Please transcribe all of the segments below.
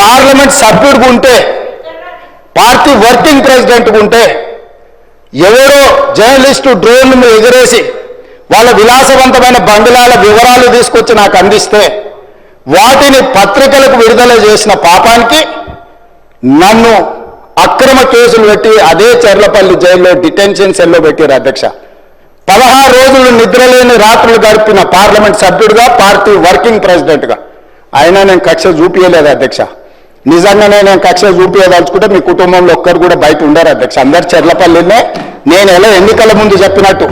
Parliament సభ్యుడిగా ఉంటే, party working ప్రెసిడెంట్గా ఉంటే, ఎవరో జర్నలిస్టు డ్రోన్ను ఎగిరేసి వాళ్ళ విలాసవంతమైన బంగ్లాల వివరాలు తీసుకొచ్చి నాకు అందిస్తే వాటిని పత్రికలకు విడుదల చేసిన పాపానికి నన్ను అక్రమ కేసులు పెట్టి అదే చర్లపల్లి జైల్లో డిటెన్షన్ సెల్లో పెట్టారు అధ్యక్ష. 16 రోజులు నిద్రలేని రాత్రులు గడిపిన పార్లమెంట్ సభ్యుడిగా, పార్టీ వర్కింగ్ ప్రెసిడెంట్గా అయినా నేను కక్ష చూపించలేదు అధ్యక్ష. నిజంగానే నేను కక్ష చూపించదలుచుకుంటే మీ కుటుంబంలో ఒక్కరు కూడా బయట ఉండరు అధ్యక్ష. అందరు చర్లపల్లినే నేను ఎలా ఎన్నికల ముందు చెప్పినట్టు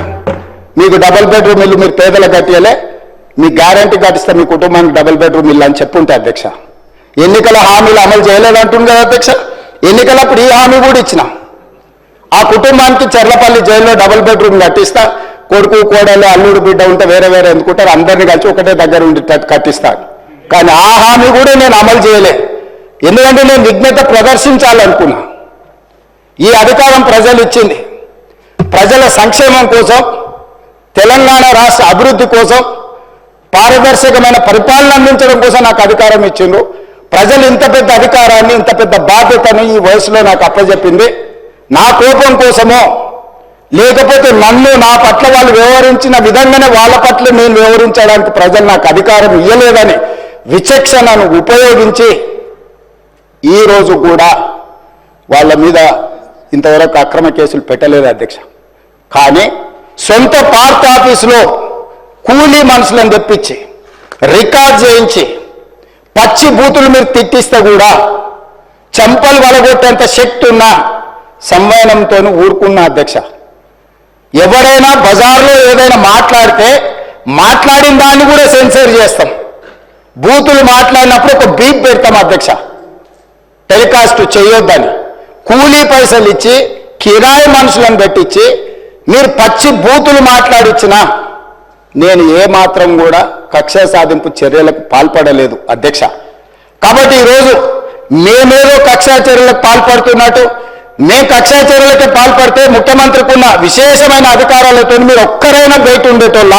మీకు డబుల్ బెడ్రూమ్ ఇల్లు మీరు పేదలకు కట్టియలే, మీ గ్యారంటీ కట్టిస్తే మీ కుటుంబానికి డబుల్ బెడ్రూమ్ ఇల్లు అని చెప్పుంటే అధ్యక్ష. ఎన్నికల హామీలు అమలు చేయలేదంటుంది కదా అధ్యక్ష. ఎన్నికలప్పుడు ఈ హామీ కూడా ఇచ్చిన ఆ కుటుంబానికి చర్లపల్లి జైల్లో డబుల్ బెడ్రూమ్ కట్టిస్తా, కొడుకు కోడలు అల్లుడు బిడ్డ ఉంటే వేరే వేరే ఎందుకుంటారు, అందరినీ కలిసి ఒకటే దగ్గర ఉండి కట్టిస్తాను. కానీ ఆ హామీ కూడా నేను అమలు చేయలే. ఎందుకంటే నేను విఘ్నత ప్రదర్శించాలనుకున్నా. ఈ అధికారం ప్రజలు ఇచ్చింది ప్రజల సంక్షేమం కోసం, తెలంగాణ రాష్ట్ర అభివృద్ధి కోసం, పారదర్శకమైన పరిపాలన అందించడం కోసం నాకు అధికారం ఇచ్చిండ్రు. ప్రజలు ఇంత పెద్ద అధికారాన్ని, ఇంత పెద్ద బాధ్యతని ఈ వయసులో నాకు అప్పచెప్పింది నా కోపం కోసమో, లేకపోతే నన్ను నా పట్ల వాళ్ళు వ్యవహరించిన విధంగానే వాళ్ళ పట్ల నేను వ్యవహరించడానికి ప్రజలు నాకు అధికారం ఇవ్వలేదని విచక్షణను ఉపయోగించి ఈరోజు కూడా వాళ్ళ మీద ఇంతవరకు అక్రమ కేసులు పెట్టలేదు అధ్యక్ష. కానీ సొంత పార్టీ ఆఫీసులో కూలీ మనుషులను తెప్పించి రికార్డ్ చేయించి పచ్చి బూతులు మీరు తిట్టిస్తే కూడా చంపలు వలగొట్టేంత శక్తి ఉన్న సంవయనంతో ఊరుకున్న అధ్యక్ష. ఎవరైనా బజార్లో ఏదైనా మాట్లాడితే మాట్లాడిన దాన్ని కూడా సెన్సర్ చేస్తాం. బూతులు మాట్లాడినప్పుడు ఒక బీప్ పెడతాం అధ్యక్ష, టెలికాస్ట్ చేయొద్దని. కూలీ పైసలు ఇచ్చి కిరాయి మనుషులను పెట్టించి మీరు పచ్చి బూతులు మాట్లాడిచ్చినా నేను ఏమాత్రం కూడా కక్ష సాధింపు చర్యలకు పాల్పడలేదు అధ్యక్ష. కాబట్టి ఈరోజు మేమేదో కక్షా చర్యలకు పాల్పడుతున్నట్టు, మేము కక్షా చర్యలకే పాల్పడితే ముఖ్యమంత్రికి ఉన్న విశేషమైన అధికారాలతో మీరు ఒక్కరైనా బయట ఉండేటోళ్ళ.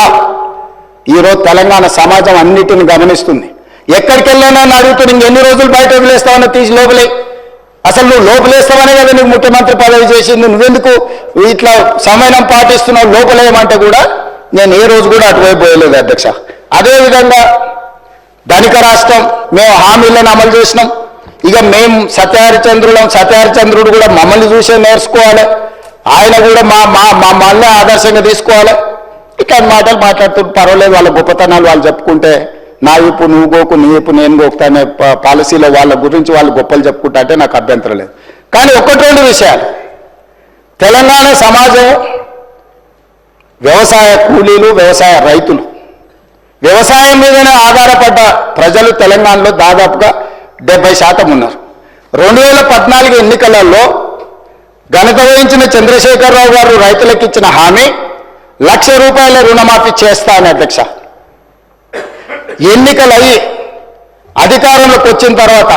ఈరోజు తెలంగాణ సమాజం అన్నిటిని గమనిస్తుంది. ఎక్కడికి వెళ్ళానో అడుగుతుంది, ఎన్ని రోజులు బయట వదిలేస్తావన్నా తీసి లోపలే. అసలు నువ్వు లోపలేస్తావనే కదా నీకు ముఖ్యమంత్రి పదవి చేసింది, నువ్వెందుకు ఇట్లా సమయం పాటిస్తున్నావు లోపలేయమంటే కూడా నేను ఏ రోజు కూడా అటువైపు పోయలేదు అధ్యక్ష. అదేవిధంగా ధనిక రాష్ట్రం, మేము హామీలను అమలు చేసినాం. ఇక మేము సత్యహరిచంద్రుడు కూడా మమ్మల్ని చూసే నేర్చుకోవాలి, ఆయన కూడా మమ్మల్ని ఆదర్శంగా తీసుకోవాలి. ఇట్లా మాటలు మాట్లాడుతుంటే పర్వాలేదు, వాళ్ళ గొప్పతనాలు వాళ్ళు చెప్పుకుంటే నా ఇప్పు నువ్వు గోకు, నీ ఇప్పు నేను గోకుతా అనే పాలసీలో వాళ్ళ గురించి వాళ్ళు గొప్పలు చెప్పుకుంటా అంటే నాకు అభ్యంతరం లేదు. కానీ ఒకటి రెండు విషయాలు, తెలంగాణ సమాజం వ్యవసాయ కూలీలు, వ్యవసాయ రైతులు, వ్యవసాయం మీదనే ఆధారపడ్డ ప్రజలు తెలంగాణలో దాదాపుగా 70% ఉన్నారు. 2014 ఎన్నికలలో ఘనత వహించిన చంద్రశేఖరరావు గారు రైతులకు ఇచ్చిన హామీ ₹1,00,000 రుణమాఫీ చేస్తా అని అధ్యక్ష. ఎన్నికలయ్యి అధికారంలోకి వచ్చిన తర్వాత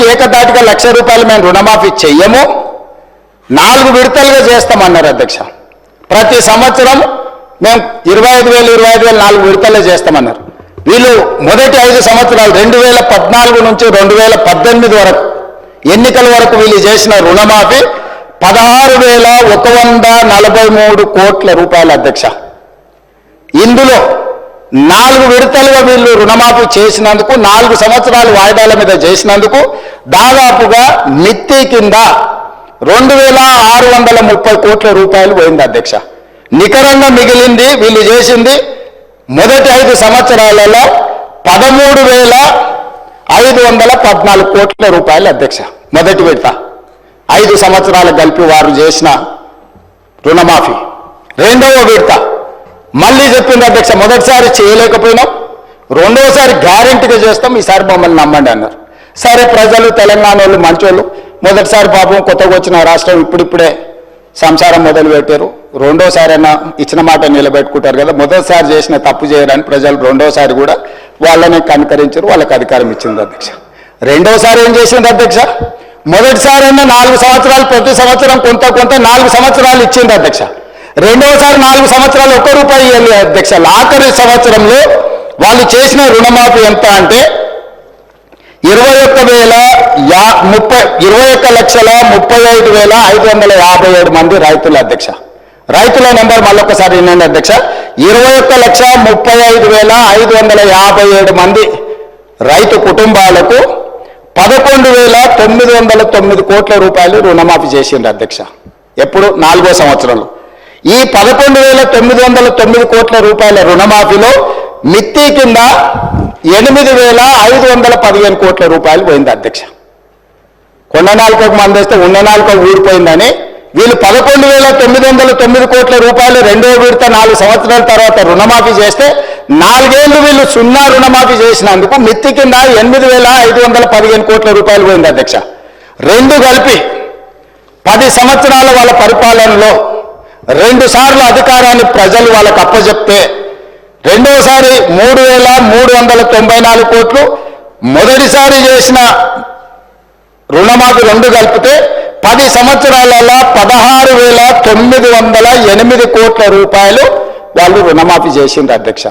ఏకదాటిగా ₹1,00,000 మేము రుణమాఫీ చెయ్యము, 4 విడతలుగా చేస్తామన్నారు అధ్యక్ష. ప్రతి సంవత్సరం మేము 25,000 4 విడతలు చేస్తామన్నారు. వీళ్ళు మొదటి 5 సంవత్సరాలు 2014 నుంచి 2018 వరకు ఎన్నికల వరకు వీళ్ళు చేసిన రుణమాఫీ ₹16,143 కోట్ల అధ్యక్ష. ఇందులో 4 విడతలుగా వీళ్ళు రుణమాఫీ చేసినందుకు, 4 సంవత్సరాలు వాయిదాల మీద చేసినందుకు దాదాపుగా మిత్తి కింద ₹2,630 కోట్ల పోయింది అధ్యక్ష. నికరంగా మిగిలింది వీళ్ళు చేసింది మొదటి 5 సంవత్సరాలలో ₹13,514 కోట్ల అధ్యక్ష. మొదటి విడత 5 సంవత్సరాలు కలిపి వారు చేసిన రుణమాఫీ. రెండవ విడత మళ్ళీ చెప్పింది అధ్యక్ష, మొదటిసారి చేయలేకపోయినాం, రెండోసారి గ్యారెంటీగా చేస్తాం, ఈసారి మమ్మల్ని నమ్మండి అన్నారు. సరే, ప్రజలు తెలంగాణ వాళ్ళు మంచోళ్ళు, మొదటిసారి పాపం కొత్తగా వచ్చిన రాష్ట్రం ఇప్పుడిప్పుడే సంసారం మొదలు పెట్టారు, రెండోసారైనా ఇచ్చిన మాట నిలబెట్టుకుంటారు కదా, మొదటిసారి చేసిన తప్పు చేయడానికి ప్రజలు రెండోసారి కూడా వాళ్ళని కనుకరించారు, వాళ్ళకి అధికారం ఇచ్చింది అధ్యక్ష. రెండోసారి ఏం చేసింది అధ్యక్ష, మొదటిసారైనా 4 సంవత్సరాలు ప్రతి సంవత్సరం కొంత 4 సంవత్సరాలు ఇచ్చింది అధ్యక్ష. రెండోసారి 4 సంవత్సరాలు ₹1 ఇవ్వాలి అధ్యక్ష. ఆఖరి సంవత్సరంలో వాళ్ళు చేసిన రుణమాఫీ ఎంత అంటే 21,35,557 మంది రైతుల అధ్యక్ష. రైతుల నెంబర్ మళ్ళొకసారి వినండి అధ్యక్ష. 21,35,557 మంది రైతు కుటుంబాలకు 11,909 కోట్ల రూపాయలు రుణమాఫీ చేసిండ్రు అధ్యక్ష. ఎప్పుడు 4వ సంవత్సరంలో. ఈ 11,909 కోట్ల రూపాయల రుణమాఫీలో మిత్తి కింద 8,515 కోట్ల రూపాయలు పోయింది అధ్యక్ష. కొండ నాలుకకు మందేస్తే ఉన్న నాలుక ఊడిపోయిందని వీళ్ళు 11,909 కోట్ల రూపాయలు రెండో విడత 4 సంవత్సరాల తర్వాత రుణమాఫీ చేస్తే 4 ఏళ్ళు వీళ్ళు సున్నా రుణమాఫీ చేసినందుకు మిత్తి కింద 8,515 కోట్ల రూపాయలు పోయింది అధ్యక్ష. రెండు కలిపి 10 సంవత్సరాల వాళ్ళ పరిపాలనలో 2 సార్లు అధికారాన్ని ప్రజలు వాళ్ళకు అప్పచెప్తే రెండోసారి 3,394 కోట్లు, మొదటిసారి చేసిన రుణమాఫీ 2 కలిపితే 10 సంవత్సరాలలో 16,908 కోట్ల రూపాయలు వాళ్ళు రుణమాఫీ చేసిండ్రు అధ్యక్ష.